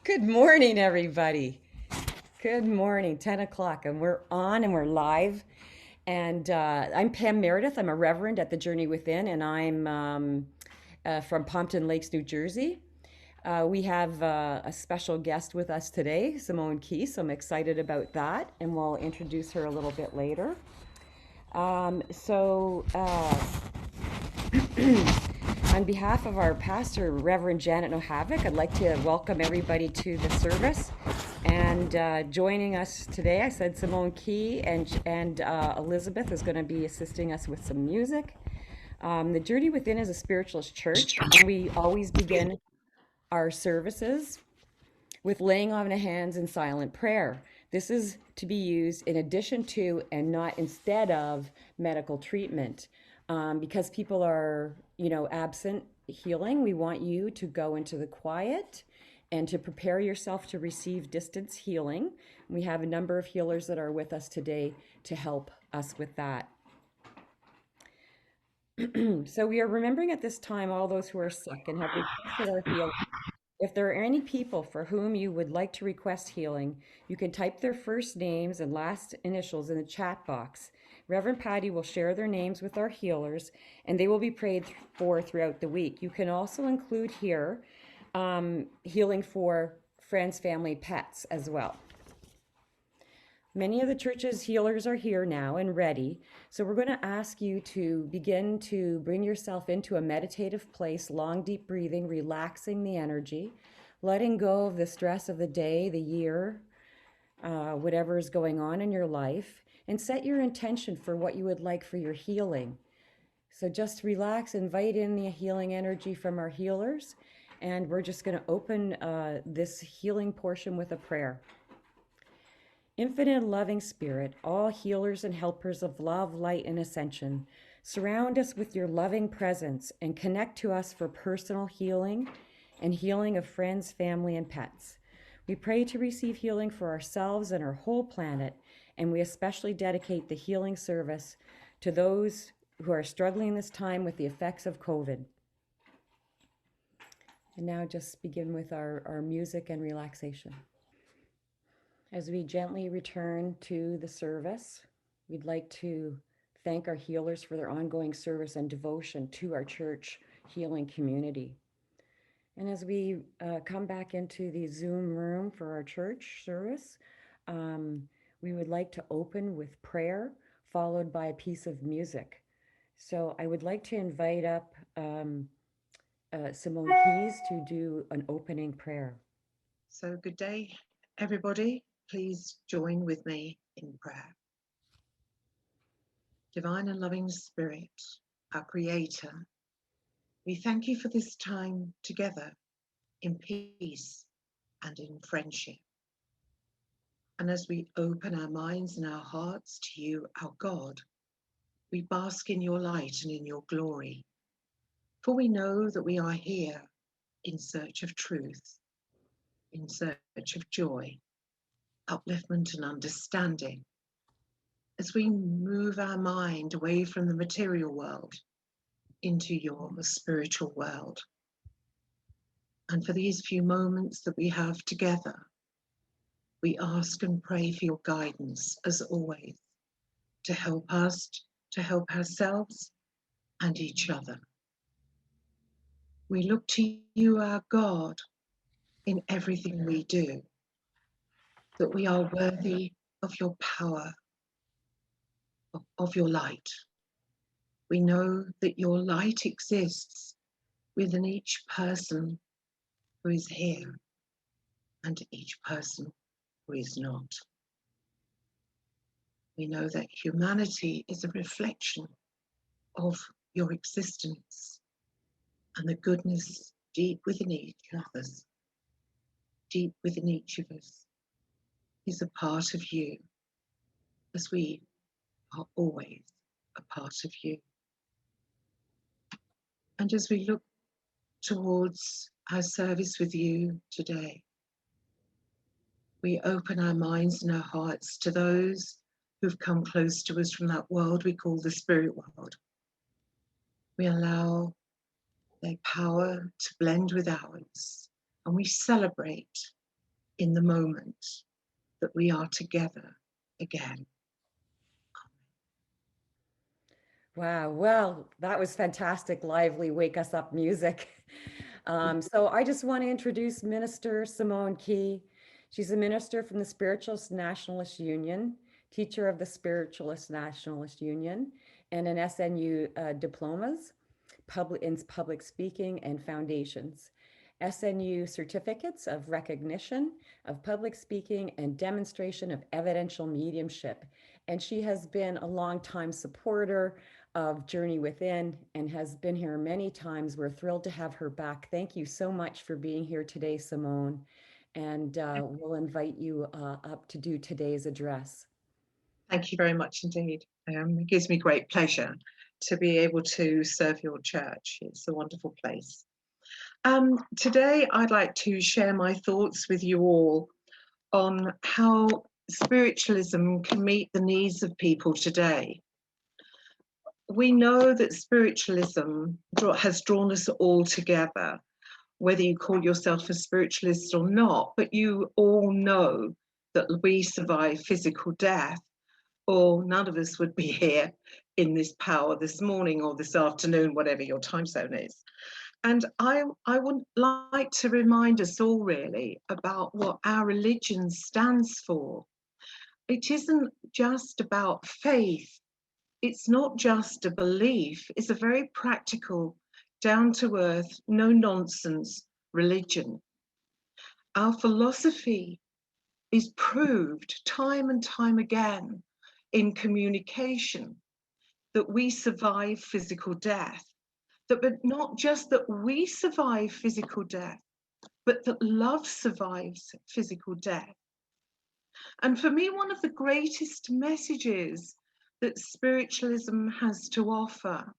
Good morning, everybody. Good morning, 10 o'clock, and we're on and we're live. And I'm Pam Meredith. I'm a reverend at the Journey Within, and I'm from Pompton Lakes, New Jersey. We have a special guest with us today, Simone So I'm excited about that, and we'll introduce her a little bit later. Um, so, uh, On behalf of our pastor, Reverend Janet Nohavik, I'd like to welcome everybody to the service. And joining us today, I said Simone Key and Elizabeth is going to be assisting us with some music. The Journey Within is a spiritualist church, and we always begin our services with laying on of hands and silent prayer. This is to be used in addition to and not instead of medical treatment. Because people are, absent healing, we want you to go into the quiet and to prepare yourself to receive distance healing. We have a number of healers that are with us today to help us with that. So we are remembering at this time all those who are sick and have requested our healing. If there are any people for whom you would like to request healing, you can type their first names and last initials in the chat box. Reverend Patty will share their names with our healers, and they will be prayed for throughout the week. You can also include here healing for friends, family, pets as well. Many of the church's healers are here now and ready. So we're going to ask you to begin to bring yourself into a meditative place, long, deep breathing, relaxing the energy, letting go of the stress of the day, the year, whatever is going on in your life, and set your intention for what you would like for your healing. So just relax, invite in the healing energy from our healers, and we're just going to open this healing portion with a prayer. Infinite loving Spirit, all healers and helpers of love, light, and ascension, surround us with your loving presence and connect to us for personal healing and healing of friends, family, and pets. We pray to receive healing for ourselves and our whole planet, and we especially dedicate the healing service to those who are struggling this time with the effects of COVID. And now just begin with our music and relaxation. As we gently return to the service, we'd like to thank our healers for their ongoing service and devotion to our church healing community. And as we come back into the Zoom room for our church service, we would like to open with prayer, followed by a piece of music. So I would like to invite up Simone Keys to do an opening prayer. So good day, everybody. Please join with me in prayer. Divine and loving Spirit, our Creator, we thank you for this time together in peace and in friendship. And as we open our minds and our hearts to you, our God, we bask in your light and in your glory. For we know that we are here in search of truth, in search of joy, upliftment and understanding, as we move our mind away from the material world into your spiritual world. And for these few moments that we have together, we ask and pray for your guidance, as always, to help us, to help ourselves and each other. We look to you, our God, in everything we do, that we are worthy of your power, of your light. We know that your light exists within each person who is here and each person who is not. We know that humanity is a reflection of your existence and the goodness deep within each of us, deep within each of us, is a part of you, as we are always a part of you. And as we look towards our service with you today, we open our minds and our hearts to those who've come close to us from that world we call the spirit world. We allow their power to blend with ours, and we celebrate in the moment that we are together again. Wow, well, that was fantastic, lively wake us up music. So I just want to introduce Minister Simone Key. She's a minister from the Spiritualist Nationalist Union, teacher of the Spiritualist Nationalist Union, and an SNU diplomas in public speaking and foundations. SNU certificates of recognition of public speaking and demonstration of evidential mediumship. And she has been a longtime supporter of Journey Within and has been here many times. We're thrilled to have her back. Thank you so much for being here today, Simone. And we'll invite you up to do today's address. Thank you very much indeed. It gives me great pleasure to be able to serve your church. It's a wonderful place. Today, I'd like to share my thoughts with you all on how spiritualism can meet the needs of people today. We know that spiritualism has drawn us all together, whether you call yourself a spiritualist or not, but you all know that we survive physical death, or none of us would be here in this power this morning or this afternoon, whatever your time zone is. And I would like to remind us all really about what our religion stands for. It isn't just about faith. It's not just a belief. It's a very practical, down to earth, no nonsense religion. Our philosophy is proved time and time again in communication that we survive physical death. But not just that we survive physical death, but that love survives physical death. And for me, one of the greatest messages that spiritualism has to offer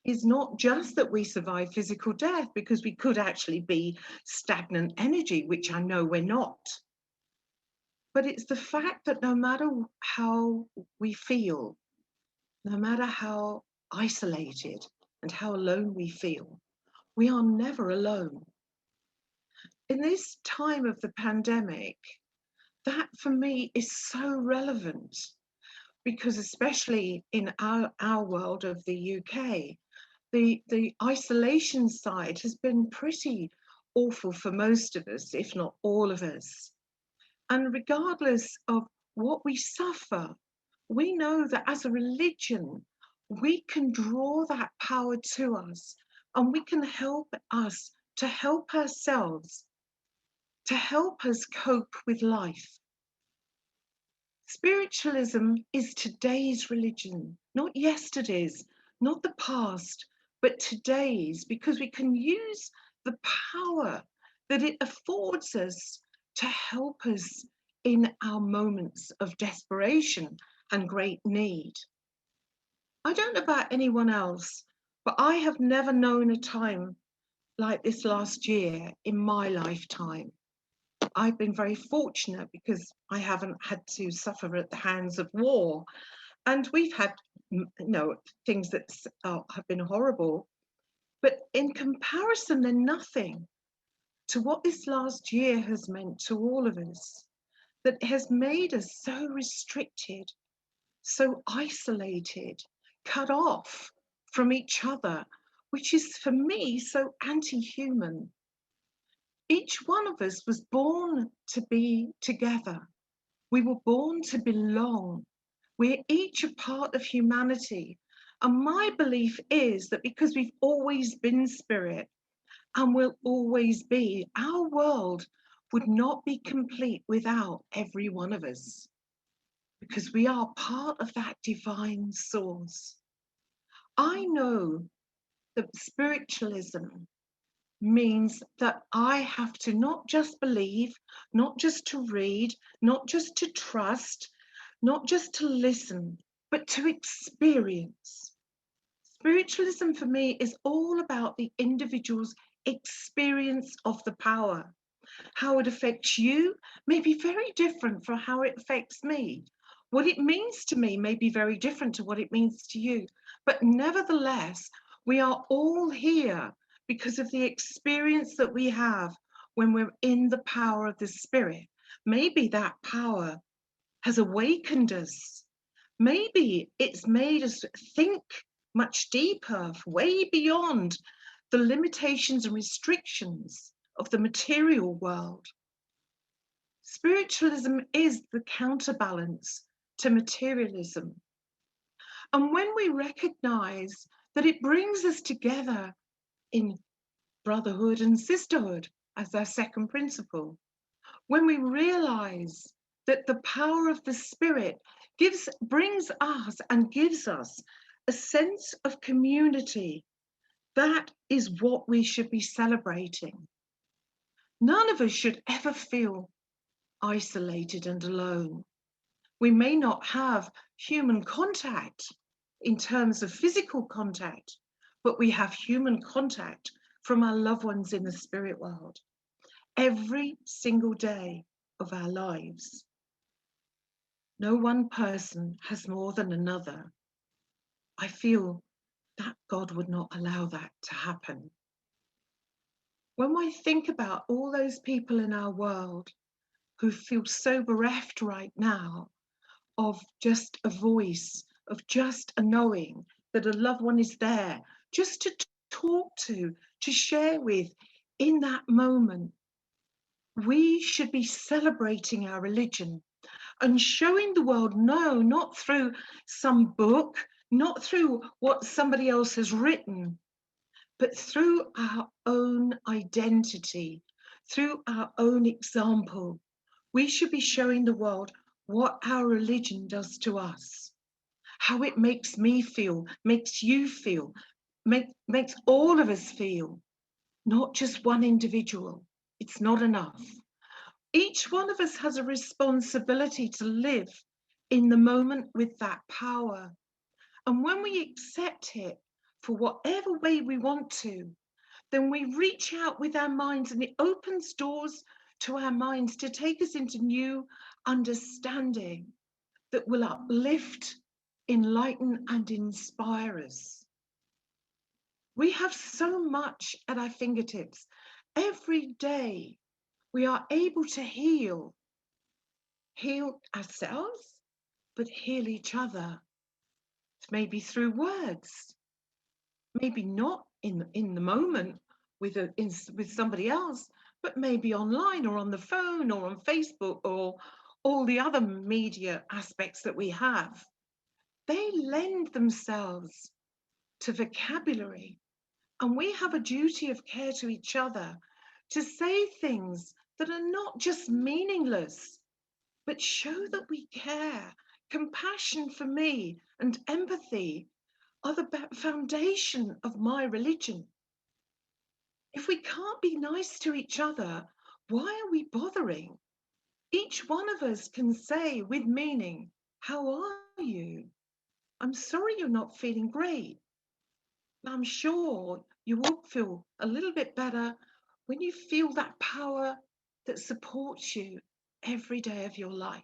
is not just that we survive physical death, because we could actually be stagnant energy, which I know we're not. But it's the fact that no matter how we feel, no matter how isolated and how alone we feel, we are never alone. In this time of the pandemic, that for me is so relevant, because especially in our world of the UK, the isolation side has been pretty awful for most of us, if not all of us. And regardless of what we suffer, we know that as a religion, we can draw that power to us, and we can help us to help ourselves, to help us cope with life. Spiritualism is today's religion, not yesterday's, not the past, but today's, because we can use the power that it affords us to help us in our moments of desperation and great need. I don't know about anyone else, but I have never known a time like this last year in my lifetime. I've been very fortunate because I haven't had to suffer at the hands of war. And we've had, things that have been horrible. But in comparison, they're nothing to what this last year has meant to all of us, that has made us so restricted, so isolated, cut off from each other, which is for me so anti-human. Each one of us was born to be together. We were born to belong. We're each a part of humanity. And my belief is that because we've always been spirit and will always be, our world would not be complete without every one of us, because we are part of that divine source. I know that spiritualism means that I have to not just believe, not just to read, not just to trust, not just to listen, but to experience. Spiritualism for me is all about the individual's experience of the power. How it affects you may be very different from how it affects me. What it means to me may be very different to what it means to you. But nevertheless, we are all here because of the experience that we have when we're in the power of the Spirit. Maybe that power has awakened us. Maybe it's made us think much deeper, way beyond the limitations and restrictions of the material world. Spiritualism is the counterbalance to materialism. And when we recognize that it brings us together in brotherhood and sisterhood as our second principle, when we realize that the power of the Spirit brings us and gives us a sense of community, that is what we should be celebrating. None of us should ever feel isolated and alone. We may not have human contact in terms of physical contact, but we have human contact from our loved ones in the spirit world every single day of our lives. No one person has more than another. I feel that God would not allow that to happen. When I think about all those people in our world who feel so bereft right now of just a voice, of just a knowing that a loved one is there, just to talk to share with in that moment, we should be celebrating our religion and showing the world, no, not through some book, not through what somebody else has written, but through our own identity, through our own example. We should be showing the world what our religion does to us, how it makes me feel, makes you feel, makes all of us feel, not just one individual. It's not enough. Each one of us has a responsibility to live in the moment with that power. And when we accept it for whatever way we want to, then we reach out with our minds and it opens doors to our minds to take us into new understanding that will uplift, enlighten, and inspire us. We have so much at our fingertips. Every day we are able to heal ourselves, but heal each other. Maybe through words, maybe not in the moment with somebody else, but maybe online or on the phone or on Facebook or all the other media aspects that we have. They lend themselves to vocabulary, and we have a duty of care to each other to say things that are not just meaningless, but show that we care. Compassion for me and empathy are the foundation of my religion. If we can't be nice to each other, why are we bothering? Each one of us can say with meaning, how are you? I'm sorry you're not feeling great. I'm sure you will feel a little bit better when you feel that power that supports you every day of your life.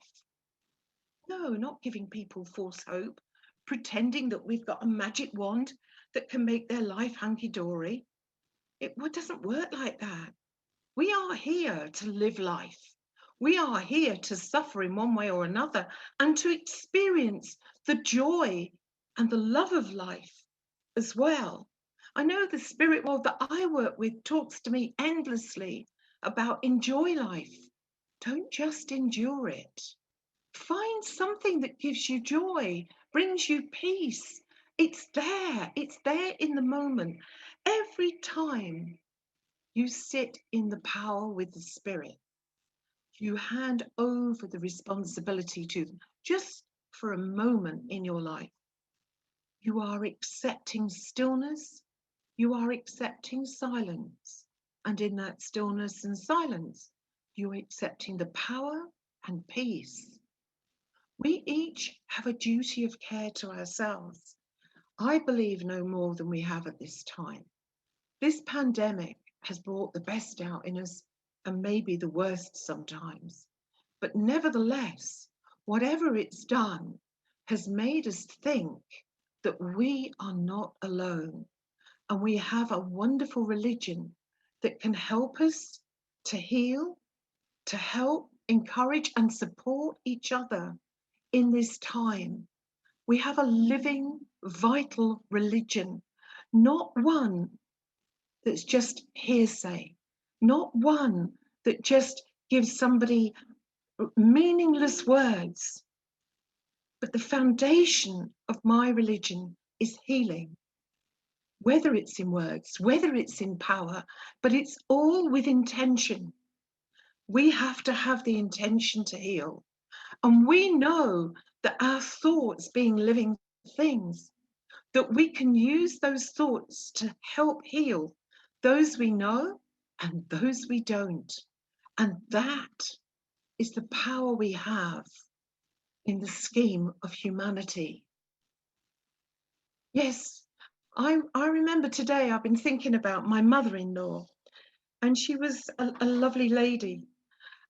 No, not giving people false hope, pretending that we've got a magic wand that can make their life hunky-dory. It doesn't work like that. We are here to live life. We are here to suffer in one way or another and to experience the joy and the love of life as well. I know the spirit world that I work with talks to me endlessly about enjoy life. Don't just endure it. Find something that gives you joy, brings you peace. It's there in the moment. Every time you sit in the power with the spirit, you hand over the responsibility to them just for a moment in your life. You are accepting stillness, you are accepting silence. And in that stillness and silence, you're accepting the power and peace. We each have a duty of care to ourselves. I believe no more than we have at this time. This pandemic has brought the best out in us and maybe the worst sometimes. But nevertheless, whatever it's done has made us think that we are not alone and we have a wonderful religion that can help us to heal, to help, encourage, and support each other in this time. We have a living, vital religion, not one that's just hearsay, not one that just gives somebody meaningless words. But the foundation of my religion is healing, whether it's in words, whether it's in power, but it's all with intention. We have to have the intention to heal. And we know that our thoughts, being living things, that we can use those thoughts to help heal those we know and those we don't. And that is the power we have in the scheme of humanity. Yes, I remember today I've been thinking about my mother-in-law, and she was a lovely lady,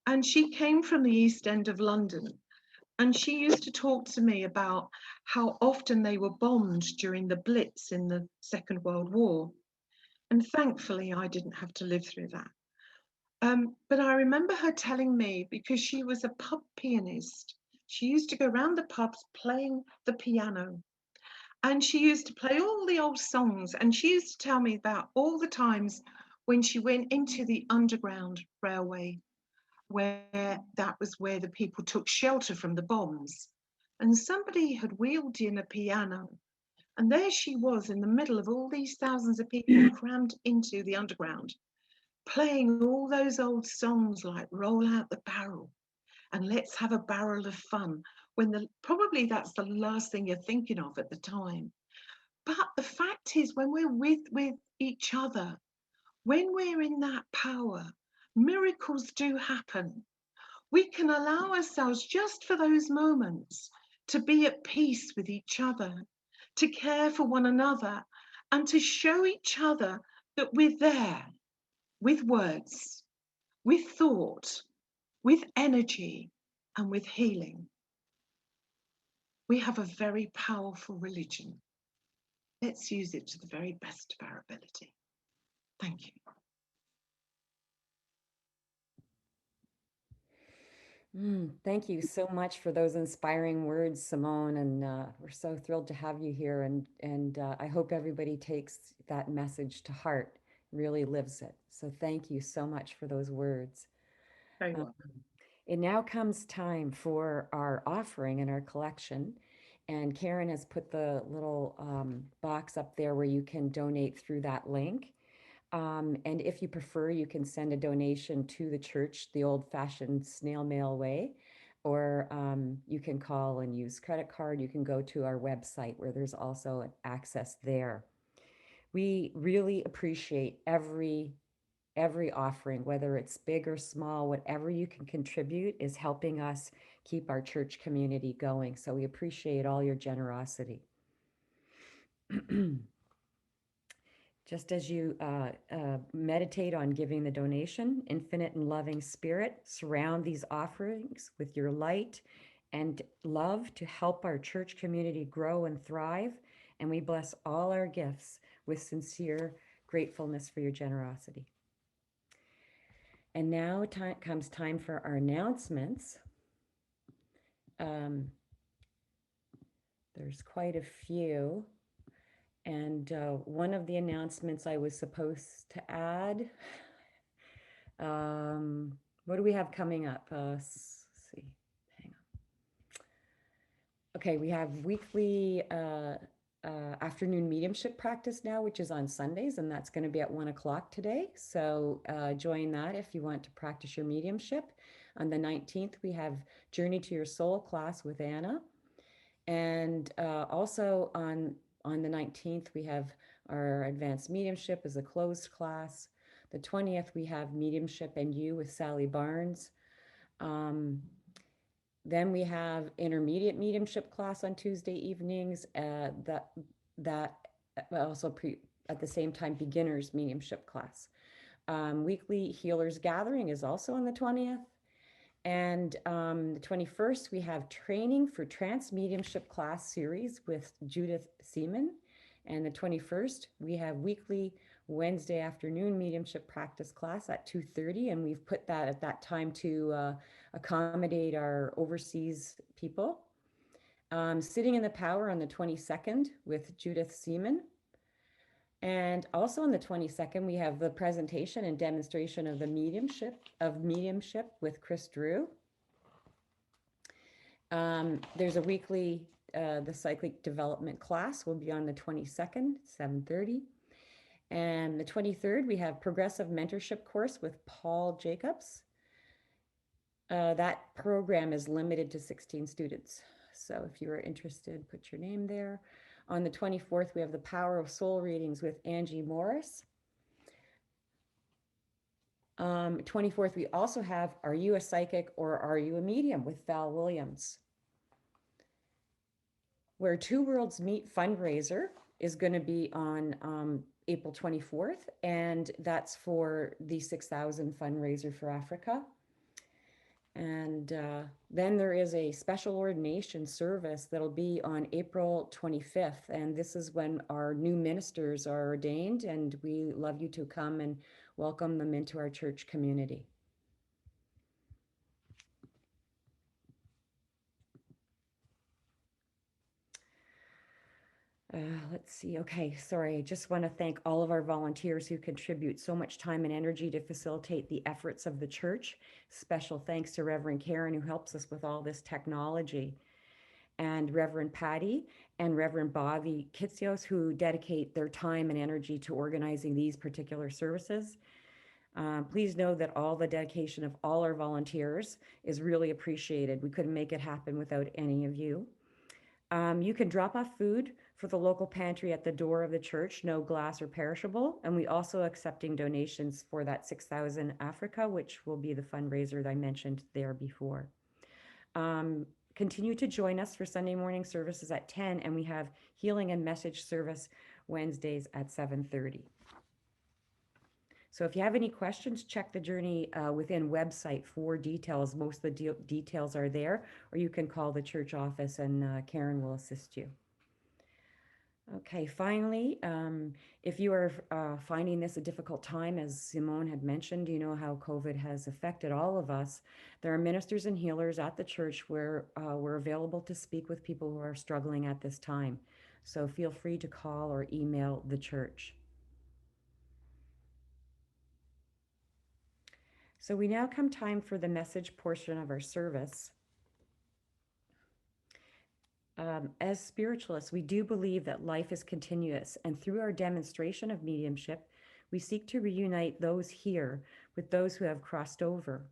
and she came from the East End of London, and she used to talk to me about how often they were bombed during the Blitz in the Second World War. And thankfully, I didn't have to live through that. But I remember her telling me, because she was a pub pianist, she used to go around the pubs playing the piano. And she used to play all the old songs. And she used to tell me about all the times when she went into the Underground Railway, where that was where the people took shelter from the bombs. And somebody had wheeled in a piano. And there she was in the middle of all these thousands of people crammed into the underground, playing all those old songs like Roll Out the Barrel and Let's Have a Barrel of Fun, when probably that's the last thing you're thinking of at the time. But the fact is, when we're with each other, when we're in that power, miracles do happen. We can allow ourselves just for those moments to be at peace with each other, to care for one another, and to show each other that we're there with words, with thought, with energy, and with healing. We have a very powerful religion. Let's use it to the very best of our ability. Thank you. Thank you so much for those inspiring words, Simone, and we're so thrilled to have you here. And I hope everybody takes that message to heart, really lives it. So thank you so much for those words. Very Um, well. it now comes time for our offering in our collection, and Karen has put the little box up there where you can donate through that link. And if you prefer, you can send a donation to the church the old-fashioned snail mail way, or you can call and use credit card. You can go to our website where there's also an access there. We really appreciate every offering, whether it's big or small, whatever you can contribute is helping us keep our church community going. So we appreciate all your generosity. Just as you meditate on giving the donation, infinite and loving spirit, surround these offerings with your light and love to help our church community grow and thrive. And we bless all our gifts with sincere gratefulness for your generosity. And now comes time for our announcements. Um, there's quite a few. And one of the announcements I was supposed to add, what do we have coming up? Let's see, hang on. Okay, we have weekly afternoon mediumship practice now, which is on Sundays, and that's going to be at 1 o'clock today. So join that if you want to practice your mediumship. On the 19th, we have Journey to Your Soul class with Anna. And also on the 19th, we have our advanced mediumship as a closed class. The 20th, we have mediumship and you with Sally Barnes. Then we have intermediate mediumship class on Tuesday evenings. That also at the same time beginners mediumship class. Weekly healers gathering is also on the 20th. And the 21st, we have training for trance mediumship class series with Judith Seaman. And the 21st, we have weekly Wednesday afternoon mediumship practice class at 2:30, and we've put that at that time to accommodate our overseas people. Sitting in the Power on the 22nd with Judith Seaman. And also on the 22nd, we have the presentation and demonstration of the mediumship with Chris Drew. There's a weekly, the cyclic development class will be on the 22nd, 7:30. And the 23rd, we have progressive mentorship course with Paul Jacobs. That program is limited to 16 students. So if you are interested, put your name there. On the 24th, we have the Power of Soul readings with Angie Morris. 24th, we also have Are You a Psychic or Are You a Medium with Val Williams. Where Two Worlds Meet fundraiser is going to be on April 24th, and that's for the 6,000 fundraiser for Africa. And then there is a special ordination service that'll be on April 25th. And this is when our new ministers are ordained, and we love you to come and welcome them into our church community. Let's see. Okay, sorry. I just want to thank all of our volunteers who contribute so much time and energy to facilitate the efforts of the church. Special thanks to Reverend Karen, who helps us with all this technology, and Reverend Patty and Reverend Bobby Kitsios, who dedicate their time and energy to organizing these particular services. Please know that all the dedication of all our volunteers is really appreciated. We couldn't make it happen without any of you. You can drop off food for the local pantry at the door of the church, no glass or perishable. And we also accepting donations for that 6,000 Africa, which will be the fundraiser that I mentioned there before. Continue to join us for Sunday morning services at 10, and we have healing and message service Wednesdays at 7:30. So if you have any questions, check the Journey Within website for details. Most of the details are there, or you can call the church office and Karen will assist you. Okay, finally, if you are finding this a difficult time, as Simone had mentioned, you know how COVID has affected all of us. There are ministers and healers at the church where we're available to speak with people who are struggling at this time. So feel free to call or email the church. So we now come time for the message portion of our service. As spiritualists, we do believe that life is continuous, and through our demonstration of mediumship, we seek to reunite those here with those who have crossed over.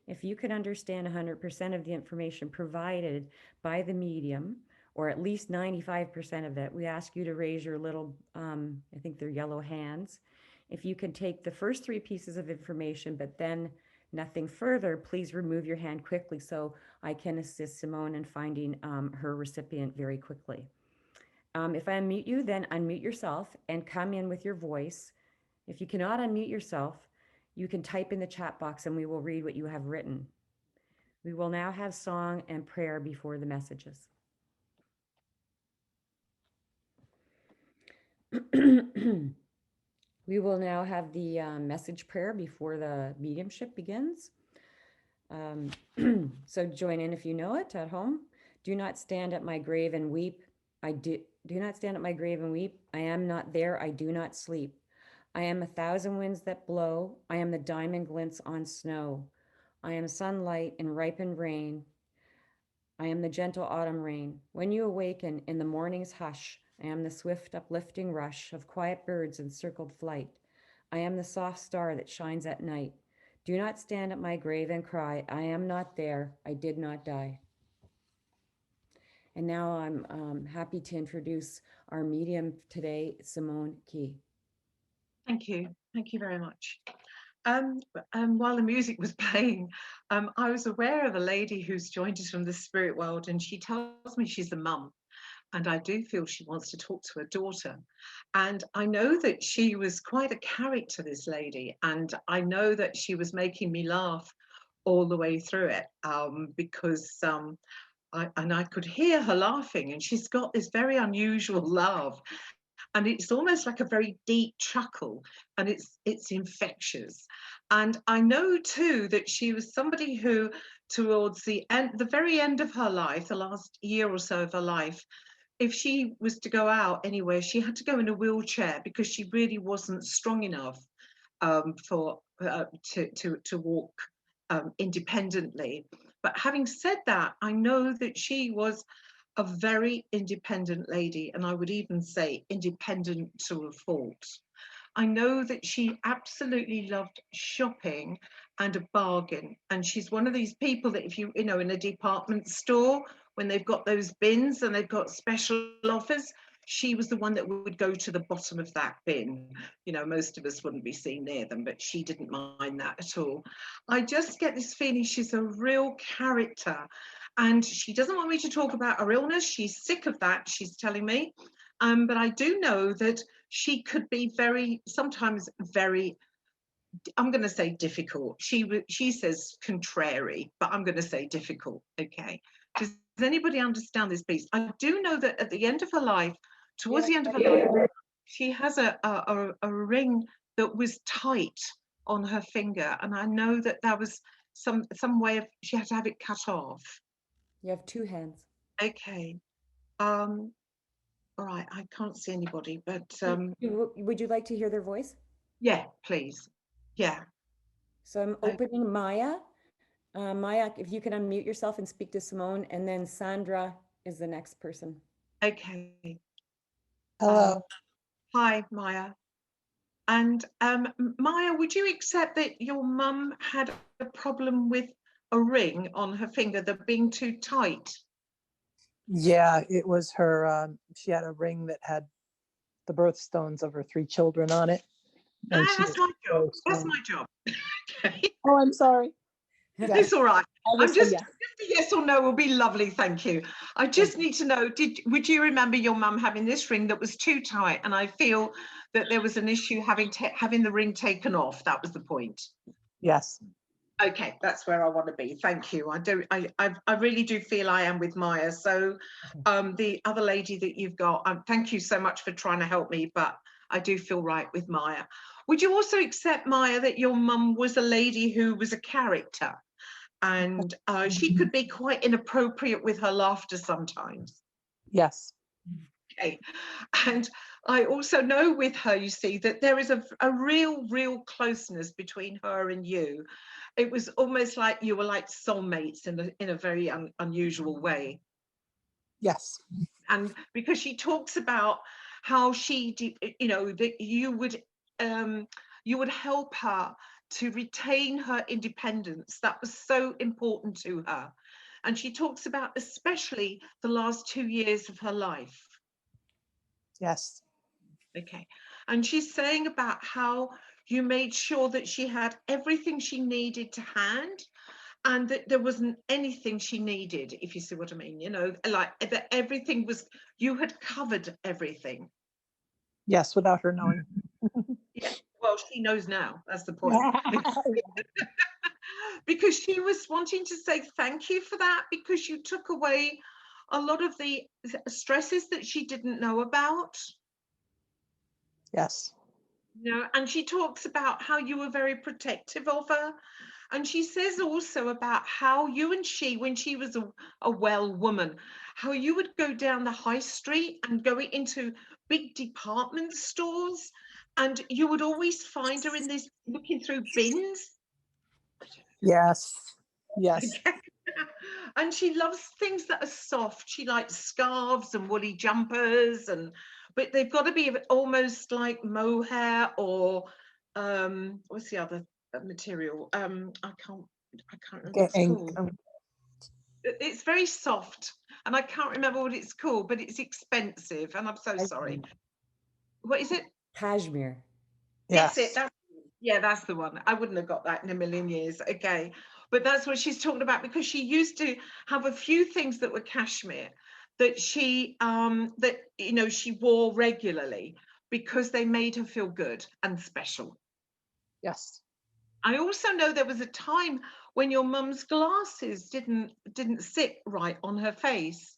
If you can understand 100% of the information provided by the medium, or at least 95% of it, we ask you to raise your little, I think they're yellow hands. If you can take the first 3 pieces of information, but then nothing further, please remove your hand quickly so I can assist Simone in finding her recipient very quickly. If I unmute you, then unmute yourself and come in with your voice. If you cannot unmute yourself, you can type in the chat box and we will read what you have written. We will now have song and prayer before the messages. We will now have the message prayer before the mediumship begins. So join in if you know it at home. Do not stand at my grave and weep. Do not stand at my grave and weep. I am not there. I do not sleep. I am 1,000 winds that blow. I am the diamond glints on snow. I am sunlight in ripened rain. I am the gentle autumn rain. When you awaken in the morning's hush, I am the swift uplifting rush of quiet birds in circled flight. I am the soft star that shines at night. Do not stand at my grave and cry, I am not there, I did not die. And now I'm happy to introduce our medium today, Simone Key. Thank you. Thank you very much. While the music was playing, I was aware of a lady who's joined us from the spirit world, and she tells me she's a mum. And I do feel she wants to talk to her daughter. And I know that she was quite a character, this lady. And I know that she was making me laugh all the way through it because I could hear her laughing. And she's got this very unusual laugh. and it's almost like a very deep chuckle, and it's infectious. And I know too that she was somebody who, towards the very end of her life, the last year or so of her life, if she was to go out anywhere, she had to go in a wheelchair because she really wasn't strong enough for to walk independently. But having said that, I know that she was a very independent lady, and I would even say independent to a fault. I know that she absolutely loved shopping and a bargain. And she's one of these people that if you know, in a department store, when they've got those bins and they've got special offers, she was the one that would go to the bottom of that bin. You know, most of us wouldn't be seen near them, but she didn't mind that at all. I just get this feeling she's a real character. And she doesn't want me to talk about her illness. She's sick of that, she's telling me. But I do know that she could be sometimes very, I'm going to say difficult. She says contrary, but I'm going to say difficult. Okay. Does anybody understand this piece? I do know that at the end of her life, towards Yeah. the end of her life, she has a ring that was tight on her finger, and I know that there was some way of she had to have it cut off. You have two hands. Okay. All right. I can't see anybody, but Would you like to hear their voice? yeah, please. Yeah. So I'm opening Maya. Maya, if you can unmute yourself and speak to Simone, and then Sandra is the next person. Okay. Hello. Hi, Maya. And Maya, would you accept that your mum had a problem with a ring on her finger that being too tight? Yeah, it was her. She had a ring that had the birthstones of her 3 children on it. And she That's was my job. very That's strong. my job. Okay. Oh, I'm sorry. Yes, It's all right. I will I'm say just yes. a yes or no will be lovely, thank you. I just need to know, would you remember your mum having this ring that was too tight? And I feel that there was an issue having the ring taken off. That was the point. Yes. Okay, that's where I want to be. Thank you. I really do feel I am with Maya. So the other lady that you've got, thank you so much for trying to help me, but I do feel right with Maya. Would you also accept, Maya, that your mum was a lady who was a character, and she could be quite inappropriate with her laughter sometimes? Yes. Okay. And I also know with her, you see, that there is a real closeness between her and you. It was almost like you were like soulmates in a very unusual way. Yes. And because she talks about how you know, that you would help her to retain her independence. That was so important to her. And she talks about especially the last 2 years of her life. Yes. Okay. And she's saying about how you made sure that she had everything she needed to hand, and that there wasn't anything she needed, if you see what I mean, you know, like that everything was, you had covered everything. Yes, without her knowing. Yeah. Well, she knows now. That's the point. Because she was wanting to say thank you for that, because you took away a lot of the stresses that she didn't know about. Yes. You know, and she talks about how you were very protective of her. And she says also about how you and she, when she was a well woman, how you would go down the high street and go into big department stores, and you would always find her in this looking through bins. Yes. Yes. Okay. And she loves things that are soft. She likes scarves and woolly jumpers, but they've got to be almost like mohair or what's the other material? I can't remember what it's called. It's very soft, and I can't remember what it's called, but it's expensive, and I'm so sorry. What is it? Cashmere. That's Yes. it. That's the one. I wouldn't have got that in a million years. Okay. But that's what she's talking about, because she used to have a few things that were cashmere that she she wore regularly because they made her feel good and special. Yes. I also know there was a time when your mum's glasses didn't sit right on her face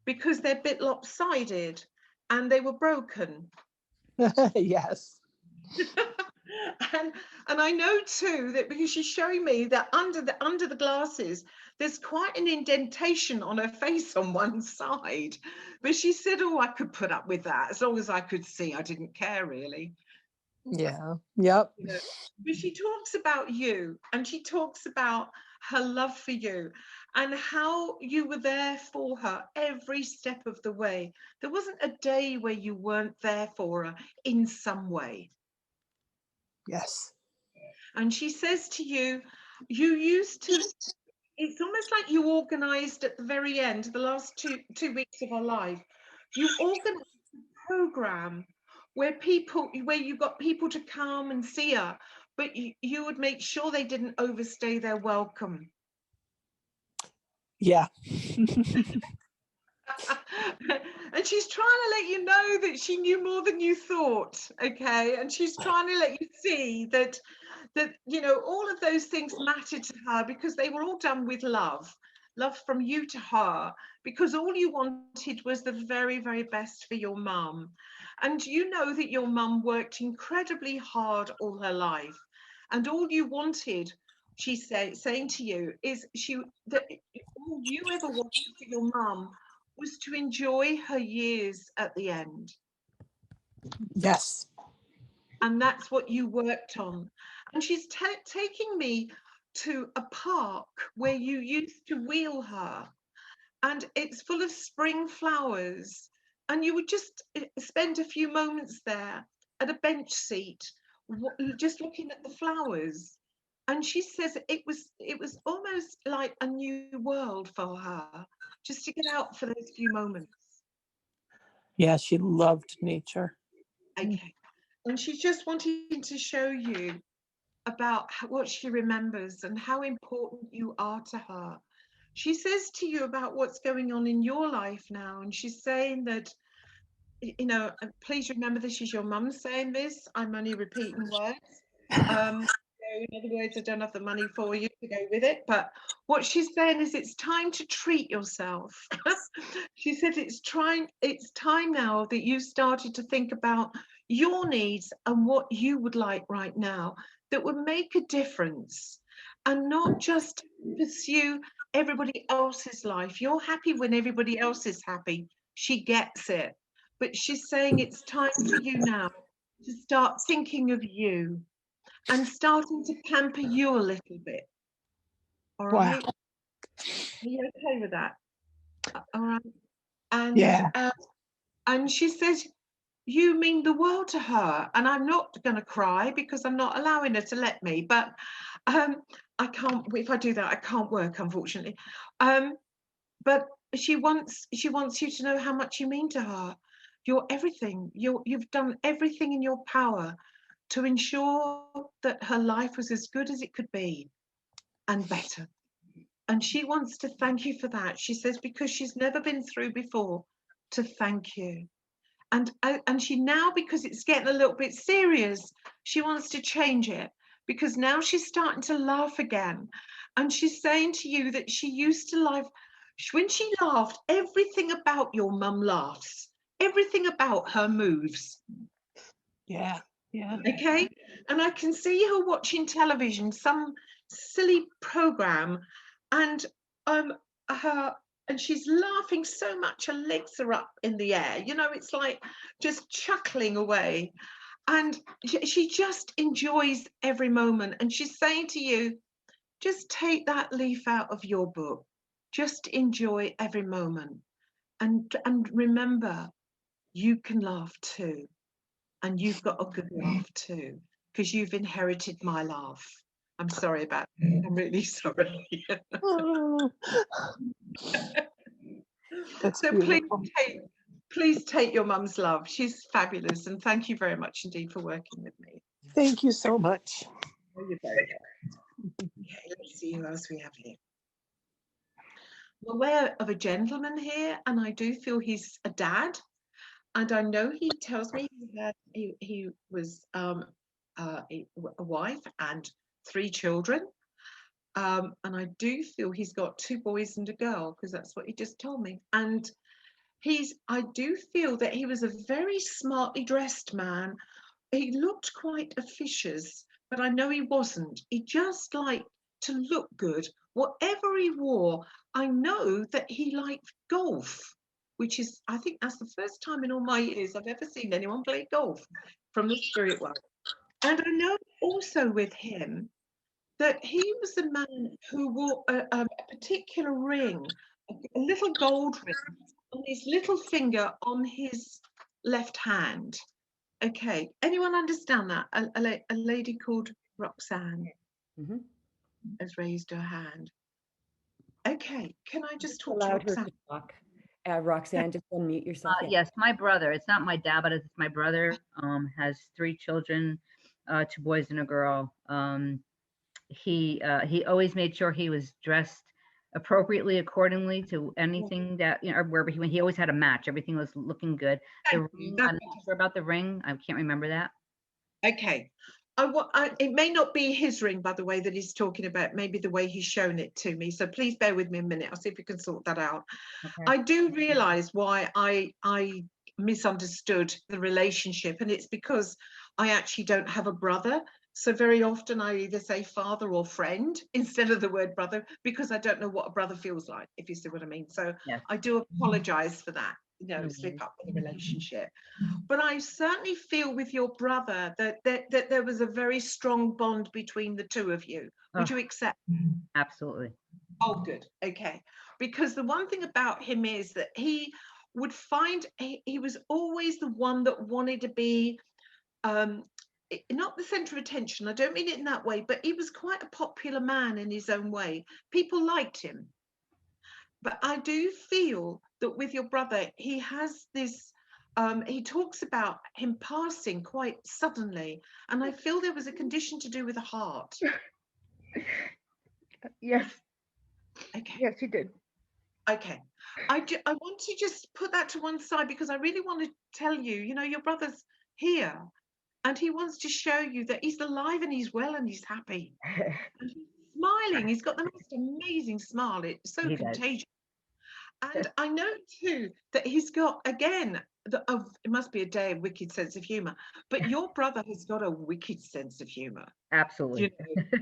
because they're a bit lopsided and they were broken. Yes. And I know too that because she's showing me that under the glasses there's quite an indentation on her face on one side, but she said, oh, I could put up with that as long as I could see. I didn't care really. Yeah. Yep. You know, but she talks about you, and she talks about her love for you and how you were there for her every step of the way. There wasn't a day where you weren't there for her in some way. Yes. And she says to you, you used to, it's almost like you organized at the very end, the last two weeks of her life, you organized a program where you got people to come and see her, but you would make sure they didn't overstay their welcome. Yeah. And she's trying to let you know that she knew more than you thought, okay? And she's trying to let you see that you know, all of those things mattered to her because they were all done with love from you to her, because all you wanted was the very, very best for your mum. And you know that your mum worked incredibly hard all her life, and all you wanted, she's saying to you, is that all you ever wanted for your mum was to enjoy her years at the end. Yes. And that's what you worked on. And she's taking me to a park where you used to wheel her, and it's full of spring flowers, and you would just spend a few moments there at a bench seat just looking at the flowers. And she says it was almost like a new world for her just to get out for those few moments. Yeah, she loved nature. Okay. And she's just wanting to show you about what she remembers and how important you are to her. She says to you about what's going on in your life now, and she's saying that, you know, please remember this is your mum saying this. I'm only repeating words. So in other words, I don't have the money for you to go with it. But what she's saying is it's time to treat yourself. She said it's time now that you started to think about your needs and what you would like right now that would make a difference, and not just pursue everybody else's life. You're happy when everybody else is happy. She gets it. But she's saying it's time for you now to start thinking of you and starting to pamper you a little bit. All Wow. right? Are you okay with that? All right. And Yeah. and she says you mean the world to her, and I'm not going to cry because I'm not allowing her to let me. But I can't. If I do that, I can't work, unfortunately. But she wants you to know how much you mean to her. You're everything. You've done everything in your power to ensure that her life was as good as it could be and better. And she wants to thank you for that. She says because she's never been through before, to thank you. And she now, because it's getting a little bit serious, she wants to change it, because now she's starting to laugh again. And she's saying to you that she used to laugh. When she laughed, everything about your mum laughs. Everything about her moves. Yeah. Yeah. Okay. And I can see her watching television, some silly program, and her and she's laughing so much her legs are up in the air. You know, it's like just chuckling away. And she just enjoys every moment. And she's saying to you, just take that leaf out of your book. Just enjoy every moment. And remember, you can laugh too. And you've got a good laugh too, because you've inherited my laugh. I'm sorry about that. I'm really sorry. Oh, that's So beautiful. please take your mum's love. She's fabulous, and thank you very much indeed for working with me. Thank you so much. Oh, you're very welcome. Okay, let's see who else we have here. I'm aware of a gentleman here, and I do feel he's a dad. And I know he tells me he was a wife and 3 children. And I do feel he's got 2 boys and a girl, because that's what he just told me. And I do feel that he was a very smartly dressed man. He looked quite officious, but I know he wasn't. He just liked to look good. Whatever he wore, I know that he liked golf, which is, I think that's the first time in all my years I've ever seen anyone play golf from the spirit world. And I know also with him that he was a man who wore a particular ring, a little gold ring on his little finger on his left hand. Okay, anyone understand that? A lady called Roxanne Mhm. has raised her hand. Okay, can I just talk to Allowed her Roxanne? to talk. Roxanne, just unmute yourself. Yeah. Yes, my brother. It's not my dad, but it's my brother. Has 3 children, 2 boys and a girl. He always made sure he was dressed appropriately accordingly to anything that, you know, or wherever he went. He always had a match. Everything was looking good. The Thank you. ring, I'm not sure about the ring. I can't remember that. Okay. It may not be his ring, by the way, that he's talking about, maybe the way he's shown it to me. So please bear with me a minute. I'll see if we can sort that out. Okay. I do realize why I misunderstood the relationship, and it's because I actually don't have a brother. So very often I either say father or friend instead of the word brother, because I don't know what a brother feels like, if you see what I mean. So Yes. I do apologize for that, No slip worries. up in the relationship. But I certainly feel with your brother that there was a very strong bond between the two of you. Would Oh, you accept? absolutely. Oh, good. Okay. Because the one thing about him is that he would find he was always the one that wanted to be not the center of attention. I don't mean it in that way, but he was quite a popular man in his own way. People liked him. But I do feel that with your brother, he has this, he talks about him passing quite suddenly. And I feel there was a condition to do with the heart. Yes. Okay. Yes, he did. Okay. I want to just put that to one side because I really want to tell you, your brother's here and he wants to show you that he's alive and he's well and he's happy. And he's smiling. He's got the most amazing smile. It's so He does. contagious. And I know too that he's got, again, it must be a day of wicked sense of humor, but your brother has got a wicked sense of humor. Absolutely.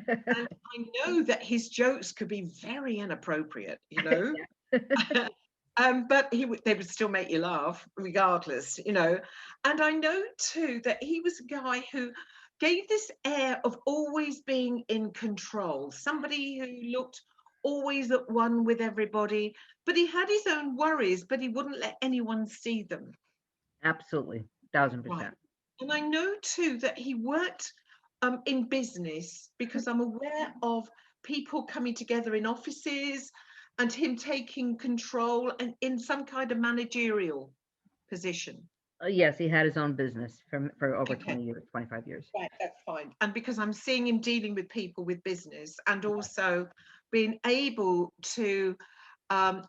And I know that his jokes could be very inappropriate, but they would still make you laugh regardless, And I know too that he was a guy who gave this air of always being in control, somebody who looked always at one with everybody, but he had his own worries, but he wouldn't let anyone see them. Absolutely. 1000%. Right. And I know too that he worked in business because I'm aware of people coming together in offices and him taking control and in some kind of managerial position. Yes, he had his own business for over Okay. 20 years, 25 years. Right, that's fine. And because I'm seeing him dealing with people with business and also being able to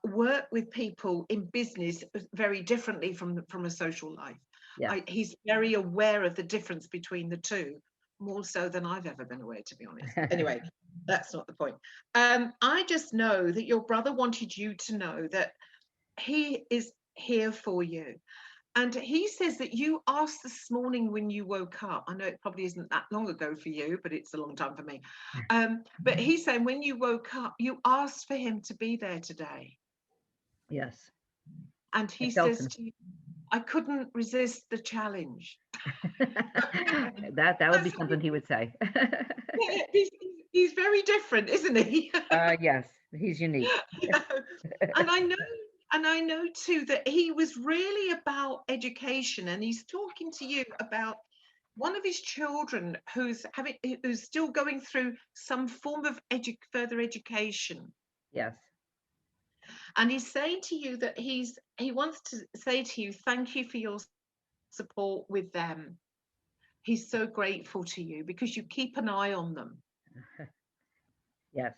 work with people in business very differently from a social life. Yeah. He's very aware of the difference between the two, more so than I've ever been aware, to be honest. Anyway, that's not the point. I just know that your brother wanted you to know that he is here for you. And he says that you asked this morning when you woke up. I know it probably isn't that long ago for you, but it's a long time for me. But he's saying when you woke up, you asked for him to be there today. Yes. And he says to you, I couldn't resist the challenge. that would be something he would say. He's very different, isn't he? Yes, he's unique. And I know too that he was really about education, and he's talking to you about one of his children who's still going through some form of further education. Yes. And he's saying to you that he wants to say to you, thank you for your support with them. He's so grateful to you because you keep an eye on them. Yes.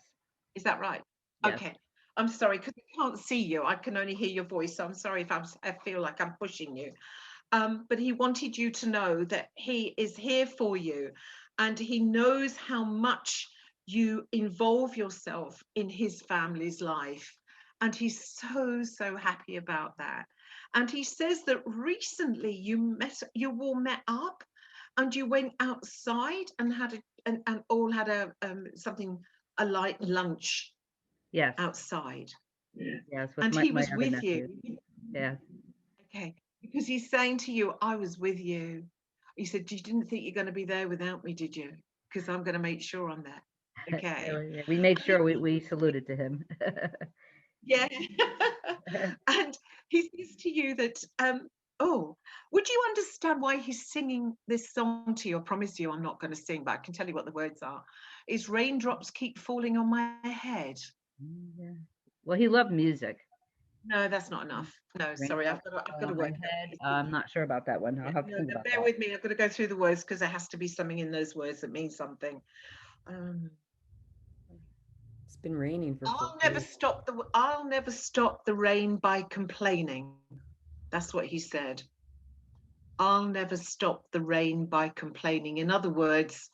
Is that right? Yes. Okay. I'm sorry because I can't see you. I can only hear your voice. So I'm sorry if I feel like I'm pushing you. But he wanted you to know that he is here for you and he knows how much you involve yourself in his family's life. And he's so, so happy about that. And he says that recently you all met up and you went outside and had and all had a something, a light lunch Yes. outside. Yes. With And my he was other with you. nephews. Yeah. Okay. Because he's saying to you, I was with you. He said, you didn't think you're going to be there without me, did you? Because I'm going to make sure I'm there. Okay. Yeah, we made sure we saluted to him. Yeah. And he says to you that, oh, would you understand why he's singing this song to you? I promise you I'm not going to sing, but I can tell you what the words are. Is raindrops keep falling on my head. Yeah. Well, he loved music. No, that's not enough. No, sorry, Raindrops I've got fell to on my work out. head. I'm not sure about that one. I'll have to No, think no, about bear that. with me. I've got to go through the words because there has to be something in those words that means something. Um, It's been raining for 4 days. I'll never stop the rain by complaining. That's what he said. I'll never stop the rain by complaining. In other words,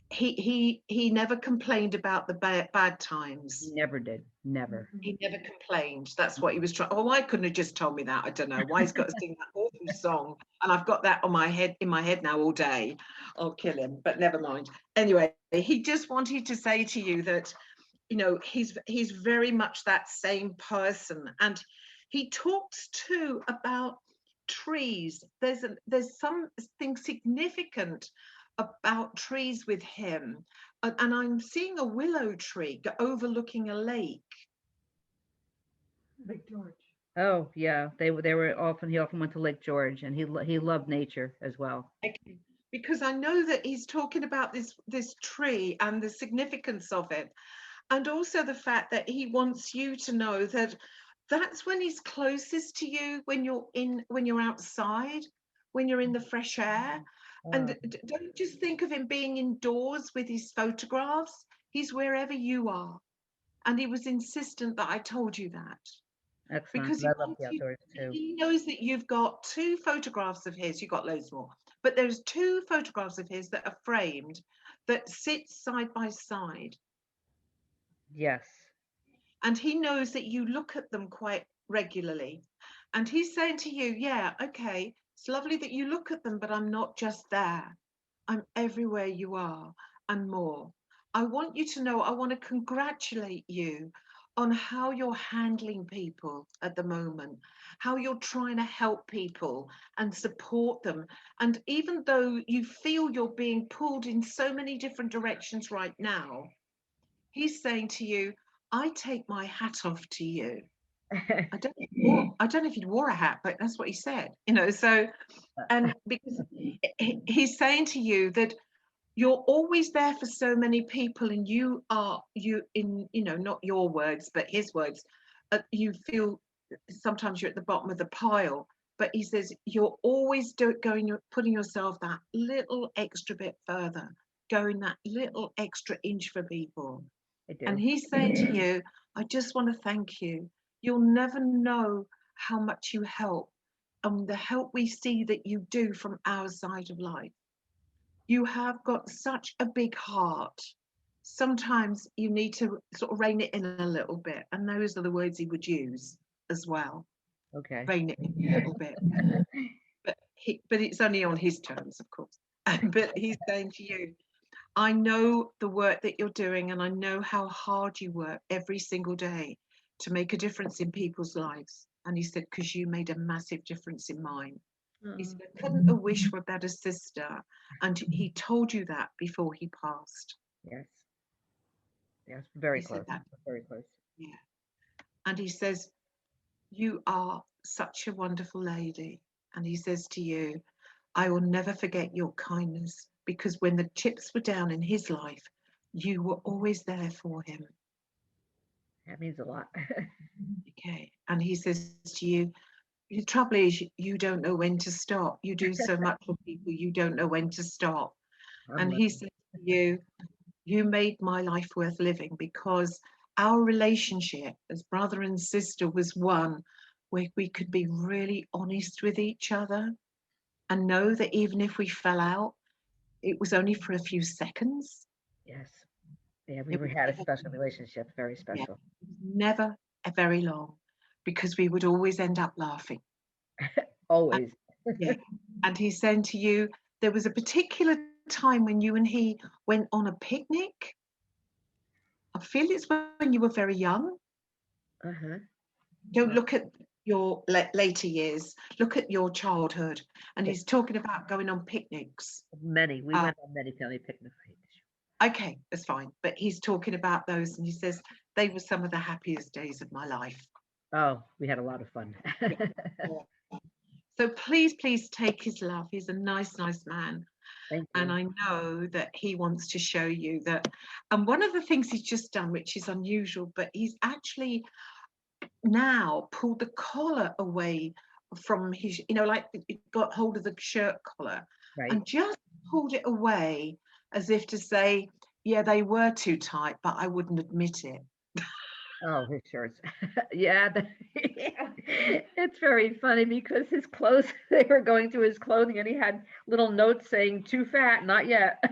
he never complained about the bad He times. never did. Never. He never complained. That's what he was trying. Oh, why couldn't have just told me that? I don't know. Why he's got to sing that awful song, and I've got that on my head in my head now all day. I'll kill him, but never mind. Anyway, he just wanted to say to you that, you know, he's very much that same person, and he talks too about trees. There's something significant about trees with him, and I'm seeing a willow tree overlooking a lake. Lake George. Oh yeah, they were often. He often went to Lake George, and he loved nature as well. Okay. Because I know that he's talking about this tree and the significance of it, and also the fact that he wants you to know that that's when he's closest to you, when you're outside, when you're in the fresh air. And don't just think of him being indoors with his photographs. He's wherever you are, and he was insistent that I told you that. Excellent. Because I love the outdoors too. he knows that you've got two photographs of his. You've got loads more, but there's two photographs of his that are framed that sit side by side, Yes. and he knows that you look at them quite regularly, and he's saying to you, yeah, okay, it's lovely that you look at them, but I'm not just there. I'm everywhere you are and more. I want you to know, I want to congratulate you on how you're handling people at the moment, how you're trying to help people and support them. And even though you feel you're being pulled in so many different directions right now, he's saying to you, I take my hat off to you. I don't know if he'd wore a hat, but that's what he said, you know. So, and because he's saying to you that you're always there for so many people, and you in, you know, not your words but his words, you feel sometimes you're at the bottom of the pile, but he says you're always you're putting yourself that little extra bit further, going that little extra inch for people. I And do. he's saying to you, I just want to thank you. You'll never know how much you help, and the help we see that you do from our side of life. You have got such a big heart. Sometimes you need to sort of rein it in a little bit. And those are the words he would use as well. Okay. Rein it in a little bit. But it's only on his terms, of course. But he's saying to you, I know the work that you're doing, and I know how hard you work every single day to make a difference in people's lives. And he said, because you made a massive difference in mine. He said, I couldn't have wished for a better sister. And he told you that before he passed. Yes. Yes. Very He said close. that. Very close. Yeah. And he says, you are such a wonderful lady. And he says to you, I will never forget your kindness, because when the chips were down in his life, you were always there for him. That means a lot. Okay. And he says to you, the trouble is you don't know when to stop. You do so much for people, you don't know when to stop. I'm And he lucky. says to you, you made my life worth living, because our relationship as brother and sister was one where we could be really honest with each other and know that even if we fell out, it was only for a few seconds. Yes. Yeah, It was had a never, special relationship. Very yeah, special. it was never a very long, because we would always end up laughing. Always. Yeah. And he's saying to you, there was a particular time when you and he went on a picnic. I feel it's when you were very young. Uh-huh. Don't look at your later years. Look at your childhood. And Yes. he's talking about going on picnics. Many. We went on many family picnics. Okay, that's fine. But he's talking about those, and he says they were some of the happiest days of my life. Oh, we had a lot of fun. So please, please take his love. He's a nice, nice man. Thank And you. I know that he wants to show you that. And one of the things he's just done, which is unusual, but he's actually now pulled the collar away from his, like he got hold of the shirt collar Right. and just pulled it away as if to say, yeah, they were too tight, but I wouldn't admit it. Oh, his shirts. Yeah, it's very funny because his clothes, they were going through his clothing and he had little notes saying, too fat, not yet.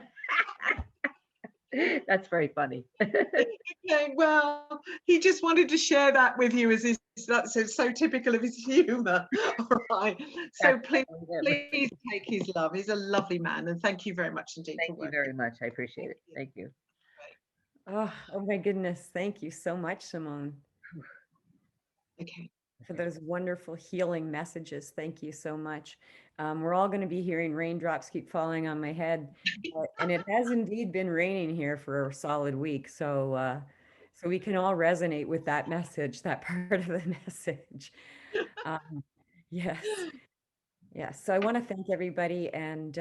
That's very funny. Okay, well, he just wanted to share that with you as that's so typical of his humor. All right. So please take his love. He's a lovely man. And thank you very much indeed for Thank you working. very much. I appreciate it. Thank you. Oh, oh my goodness. Thank you so much, Simone, Okay. for those wonderful healing messages. Thank you so much. We're all going to be hearing raindrops keep falling on my head. And it has indeed been raining here for a solid week. So we can all resonate with that message, that part of the message. Yes. Yes. So I want to thank everybody and,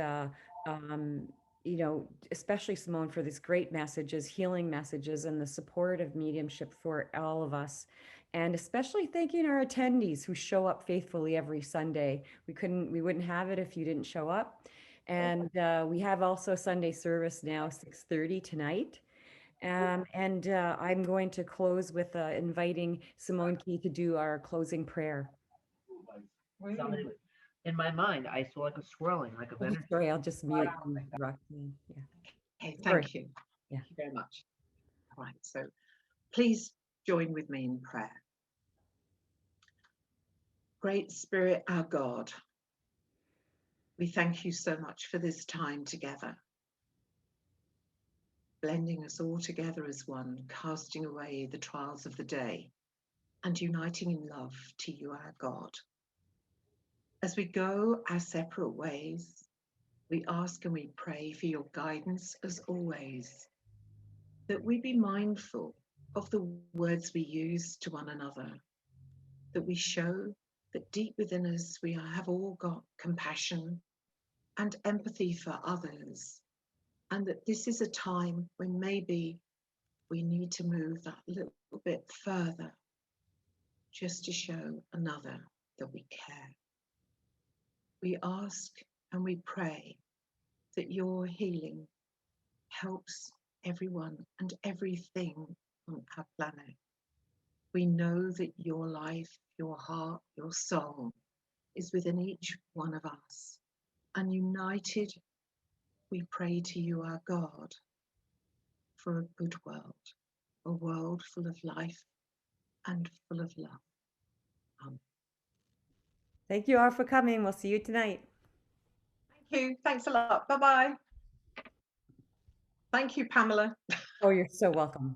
especially Simone for these great messages, healing messages, and the support of mediumship for all of us. And especially thanking our attendees who show up faithfully every Sunday. We wouldn't have it if you didn't show up. And we have also Sunday service now, 6:30 tonight. I'm going to close with inviting Simone Key to do our closing prayer. In my mind, I saw like a swirling, like a Oh, energy. sorry, I'll just mute you, Roxanne. Yeah. Okay, Sorry. thank you. Yeah. Thank you very much. All right, so please join with me in prayer. Great Spirit, our God, we thank you so much for this time together, blending us all together as one, casting away the trials of the day and uniting in love to you, our God. As we go our separate ways, we ask and we pray for your guidance as always, that we be mindful of the words we use to one another, that we show that deep within us we have all got compassion and empathy for others, and that this is a time when maybe we need to move that little bit further just to show another that we care. We ask and we pray that your healing helps everyone and everything on our planet. We know that your life, your heart, your soul is within each one of us. And united, we pray to you, our God, for a good world, a world full of life and full of love. Amen. Thank you all for coming. We'll see you tonight. Thank you. Thanks a lot. Bye-bye. Thank you, Pamela. Oh, you're so welcome.